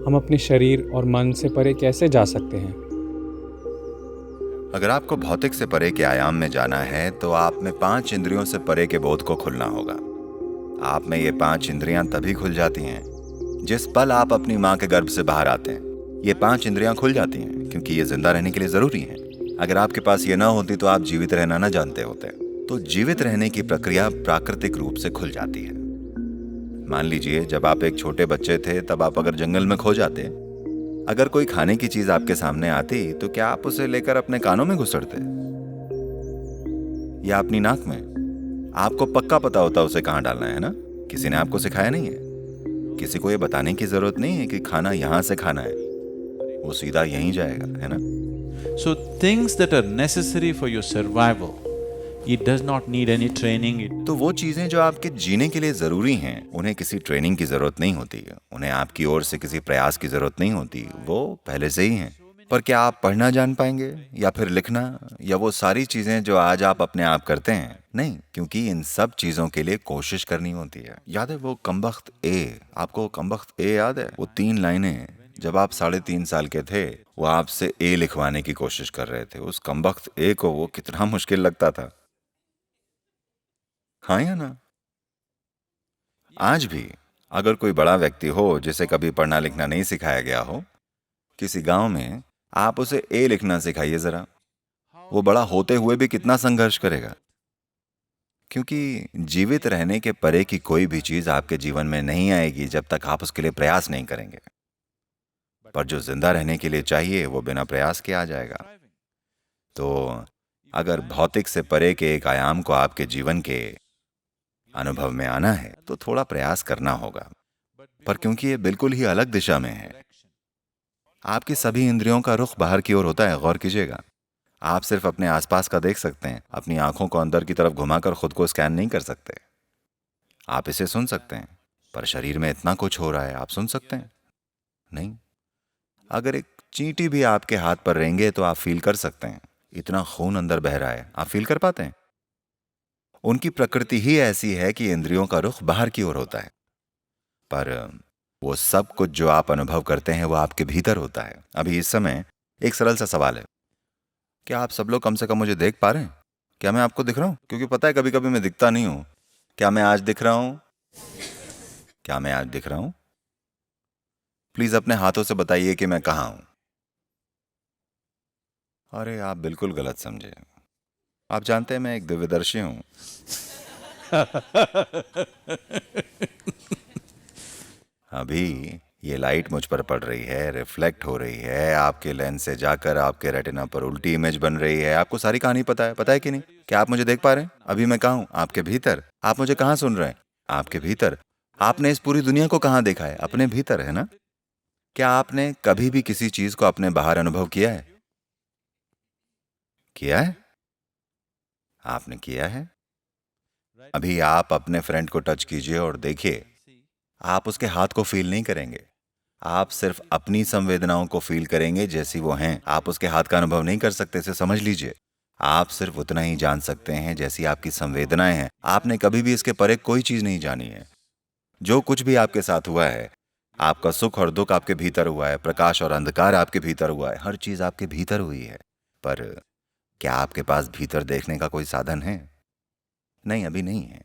हम अपने शरीर और मन से परे कैसे जा सकते हैं? अगर आपको भौतिक से परे के आयाम में जाना है तो आप में 5 इंद्रियों से परे के बोध को खुलना होगा। आप में ये 5 इंद्रियां तभी खुल जाती हैं जिस पल आप अपनी माँ के गर्भ से बाहर आते हैं। ये 5 इंद्रियां खुल जाती हैं क्योंकि ये जिंदा रहने के लिए जरूरी है। अगर आपके पास ये ना होती तो आप जीवित रहना ना जानते होते। तो जीवित रहने की प्रक्रिया प्राकृतिक रूप से खुल जाती है। मान लीजिए जब आप एक छोटे बच्चे थे तब आप अगर जंगल में खो जाते, अगर कोई खाने की चीज आपके सामने आती तो क्या आप उसे लेकर अपने कानों में घुसड़ते या अपनी नाक में? आपको पक्का पता होता उसे कहाँ डालना है ना? किसी ने आपको सिखाया नहीं है। किसी को ये बताने की जरूरत नहीं है कि खाना यहाँ से खाना है, वो सीधा यहीं जाएगा, है ना? So things that are necessary for your survival, it does not need any training. तो वो चीजें जो आपके जीने के लिए जरूरी हैं, उन्हें किसी ट्रेनिंग की जरूरत नहीं होती, उन्हें आपकी ओर से किसी प्रयास की जरूरत नहीं होती, वो पहले से ही हैं। पर क्या आप पढ़ना जान पाएंगे या फिर लिखना या वो सारी चीजें जो आज आप अपने आप करते हैं? नहीं, क्योंकि इन सब चीजों के लिए कोशिश करनी होती है। याद है वो कमबख्त ए? आपको कमबख्त ए याद है? वो 3 लाइनें जब आप 3.5 साल के थे, वो आपसे ए लिखवाने की कोशिश कर रहे थे। उस कमबख्त ए को वो कितना मुश्किल लगता था, हाँ या ना? आज भी अगर कोई बड़ा व्यक्ति हो जिसे कभी पढ़ना लिखना नहीं सिखाया गया हो किसी गांव में, आप उसे ए लिखना सिखाइए जरा, वो बड़ा होते हुए भी कितना संघर्ष करेगा। क्योंकि जीवित रहने के परे की कोई भी चीज आपके जीवन में नहीं आएगी जब तक आप उसके लिए प्रयास नहीं करेंगे। पर जो जिंदा रहने के लिए चाहिए वो बिना प्रयास के आ जाएगा। तो अगर भौतिक से परे के एक आयाम को आपके जीवन के अनुभव में आना है तो थोड़ा प्रयास करना होगा। पर क्योंकि ये बिल्कुल ही अलग दिशा में है, आपकी सभी इंद्रियों का रुख बाहर की ओर होता है। गौर कीजिएगा, आप सिर्फ अपने आसपास का देख सकते हैं, अपनी आंखों को अंदर की तरफ घुमाकर खुद को स्कैन नहीं कर सकते। आप इसे सुन सकते हैं, पर शरीर में इतना कुछ हो रहा है, आप सुन सकते हैं? नहीं। अगर एक चींटी भी आपके हाथ पर रेंगे तो आप फील कर सकते हैं, इतना खून अंदर बह रहा है, आप फील कर पाते हैं? उनकी प्रकृति ही ऐसी है कि इंद्रियों का रुख बाहर की ओर होता है। पर वो सब कुछ जो आप अनुभव करते हैं वो आपके भीतर होता है। अभी इस समय एक सरल सा सवाल है, क्या आप सब लोग कम से कम मुझे देख पा रहे हैं? क्या मैं आपको दिख रहा हूं? क्योंकि पता है कभी कभी मैं दिखता नहीं हूं। क्या मैं आज दिख रहा हूं? क्या मैं आज दिख रहा हूं? प्लीज अपने हाथों से बताइए कि मैं कहां हूं। अरे आप बिल्कुल गलत समझे। आप जानते हैं मैं एक दिव्यदर्शी हूं। अभी ये लाइट मुझ पर पड़ रही है, रिफ्लेक्ट हो रही है, आपके लेंस से जाकर आपके रेटिना पर उल्टी इमेज बन रही है। आपको सारी कहानी पता है कि नहीं? क्या आप मुझे देख पा रहे हैं? अभी मैं कहाँ हूँ? आपके भीतर। आप मुझे कहाँ सुन रहे हैं? आपके भीतर। आपने इस पूरी दुनिया को कहाँ देखा है? अपने भीतर, है ना? क्या आपने कभी भी किसी चीज को अपने बाहर अनुभव किया है? किया है? आपने किया है? अभी आप अपने फ्रेंड को टच कीजिए और देखिए, आप उसके हाथ को फील नहीं करेंगे, आप सिर्फ अपनी संवेदनाओं को फील करेंगे जैसी वो हैं। आप उसके हाथ का अनुभव नहीं कर सकते, इसे समझ लीजिए। आप सिर्फ उतना ही जान सकते हैं जैसी आपकी संवेदनाएं हैं। आपने कभी भी इसके परे कोई चीज नहीं जानी है। जो कुछ भी आपके साथ हुआ है, आपका सुख और दुख आपके भीतर हुआ है, प्रकाश और अंधकार आपके भीतर हुआ है, हर चीज आपके भीतर हुई है। पर क्या आपके पास भीतर देखने का कोई साधन है? नहीं, अभी नहीं है।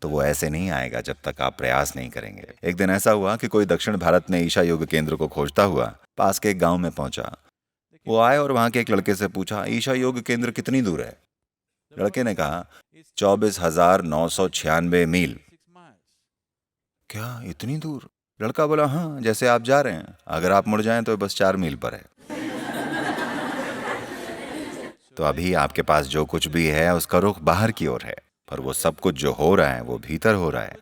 तो वो ऐसे नहीं आएगा जब तक आप प्रयास नहीं करेंगे। एक दिन ऐसा हुआ कि कोई दक्षिण भारत में ईशा योग केंद्र को खोजता हुआ पास के एक गांव में पहुंचा। वो आए और वहां के एक लड़के से पूछा, ईशा योग केंद्र कितनी दूर है? लड़के ने कहा, 24,996 मील। क्या इतनी दूर? लड़का बोला, हाँ, जैसे आप जा रहे हैं, अगर आप मुड़ जाएं तो बस 4 मील पर है। तो अभी आपके पास जो कुछ भी है उसका रुख बाहर की ओर है, पर वो सब कुछ जो हो रहा है वो भीतर हो रहा है।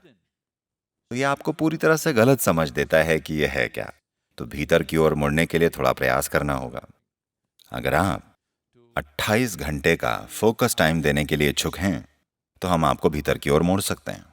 तो ये आपको पूरी तरह से गलत समझ देता है कि यह है क्या। तो भीतर की ओर मुड़ने के लिए थोड़ा प्रयास करना होगा। अगर आप 28 घंटे का फोकस टाइम देने के लिए इच्छुक हैं तो हम आपको भीतर की ओर मोड़ सकते हैं।